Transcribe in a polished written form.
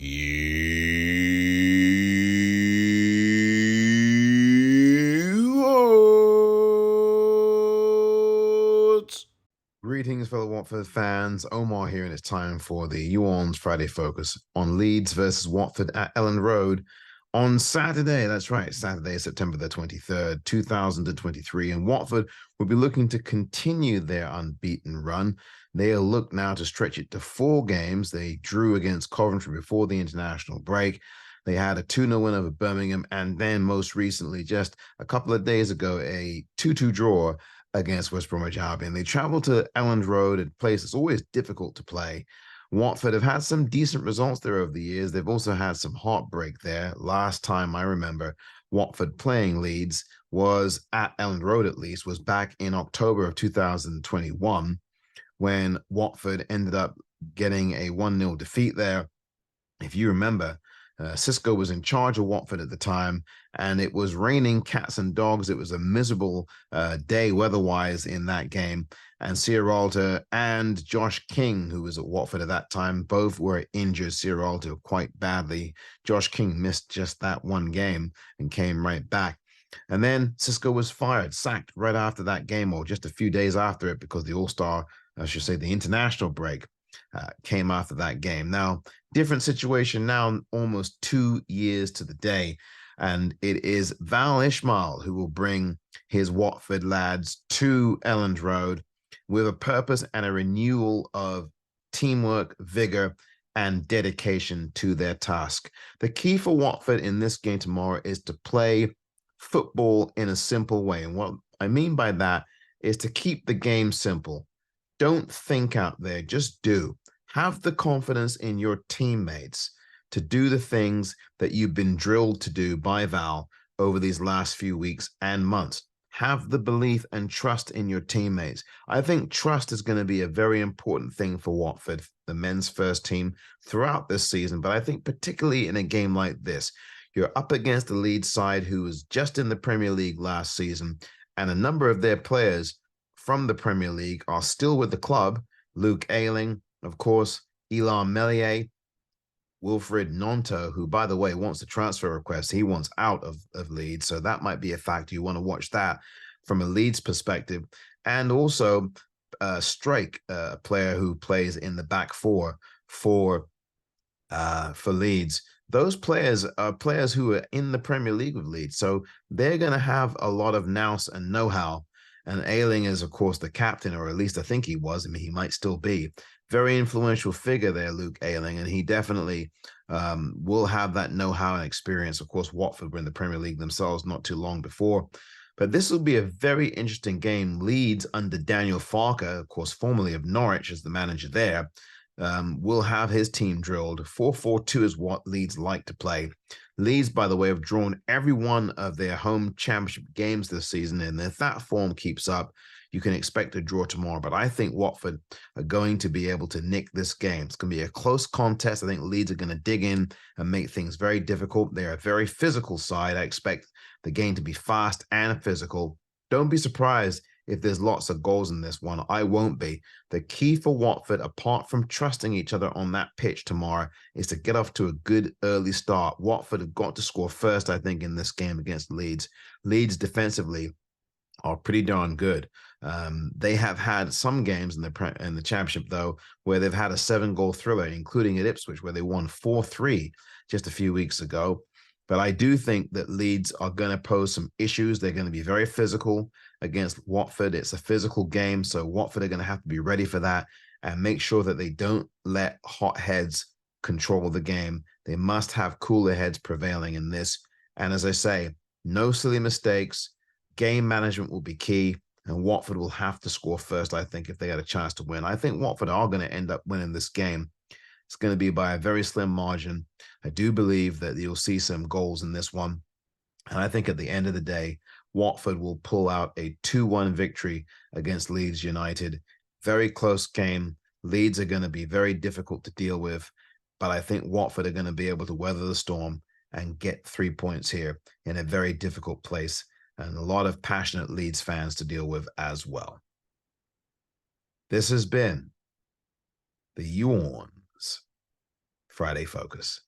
youorns. Greetings, fellow Watford fans. Omar here, and it's time for the YouOrns Friday Focus on Leeds versus Watford at Elland Road on Saturday. That's right, Saturday, September the 23rd, 2023. And Watford will be looking to continue their unbeaten run. They'll look now to stretch it to 4 games. They drew against Coventry before the international break. They had a 2-0 win over Birmingham, and then most recently, just a couple of days ago, a 2-2 draw against West Bromwich Albion. They traveled to Elland Road, a place that's always difficult to play. Watford have had some decent results there over the years. They've also had some heartbreak there. Last time I remember Watford playing Leeds was at Elland Road, at least, was back in October of 2021, when Watford ended up getting a 1-0 defeat there. If you remember, Cisco was in charge of Watford at the time, and it was raining cats and dogs. It was a miserable day weather-wise in that game. And Sierralta and Josh King, who was at Watford at that time, both were injured. Sierralta quite badly. Josh King missed just that one game and came right back. And then Cisco was sacked right after that game, or just a few days after it, because the All-Star, I should say the international break, came after that game. Now, different situation now, almost 2 years to the day. And it is Val Ishmael who will bring his Watford lads to Elland Road with a purpose and a renewal of teamwork, vigor, and dedication to their task. The key for Watford in this game tomorrow is to play football in a simple way. And what I mean by that is to keep the game simple. Don't think out there, just do. Have the confidence in your teammates to do the things that you've been drilled to do by Val over these last few weeks and months. Have the belief and trust in your teammates. I think trust is going to be a very important thing for Watford, the men's first team, throughout this season. But I think particularly in a game like this, you're up against the Leeds side who was just in the Premier League last season, and a number of their players from the Premier League are still with the club. Luke Ayling, of course, Ilham Melier, Wilfred Gnonto, who, by the way, wants a transfer request. He wants out of Leeds, so that might be a factor. You want to watch that from a Leeds perspective. And also Strake, a player who plays in the back four for Leeds. Those players are players who are in the Premier League with Leeds, so they're going to have a lot of nous and know-how. And Ayling is, of course, the captain, or at least I think he was. I mean, he might still be. Very influential figure there, Luke Ayling, and he definitely will have that know-how and experience. Of course, Watford were in the Premier League themselves not too long before. But this will be a very interesting game. Leeds, under Daniel Farke, of course, formerly of Norwich, as the manager there, will have his team drilled. 4-4-2 is what Leeds like to play. Leeds, by the way, have drawn every one of their home championship games this season, and if that form keeps up, you can expect a draw tomorrow. But I think Watford are going to be able to nick this game. It's going to be a close contest. I think Leeds are going to dig in and make things very difficult. They're a very physical side. I expect the game to be fast and physical. Don't be surprised if there's lots of goals in this one. I won't be. The key for Watford, apart from trusting each other on that pitch tomorrow, is to get off to a good early start. Watford have got to score first, I think, in this game against Leeds. Leeds defensively are pretty darn good. They have had some games in the championship, though, where they've had a 7-goal thriller, including at Ipswich, where they won 4-3 just a few weeks ago. But I do think that Leeds are going to pose some issues. They're going to be very physical against Watford. It's a physical game, so Watford are going to have to be ready for that and make sure that they don't let hot heads control the game. They must have cooler heads prevailing in this. And as I say, no silly mistakes. Game management will be key, and Watford will have to score first, I think, if they had a chance to win. I think Watford are going to end up winning this game. It's going to be by a very slim margin. I do believe that you'll see some goals in this one. And I think at the end of the day, Watford will pull out a 2-1 victory against Leeds United. Very close game. Leeds are going to be very difficult to deal with, but I think Watford are going to be able to weather the storm and get 3 points here in a very difficult place, and a lot of passionate Leeds fans to deal with as well. This has been the YouOrns Friday Focus.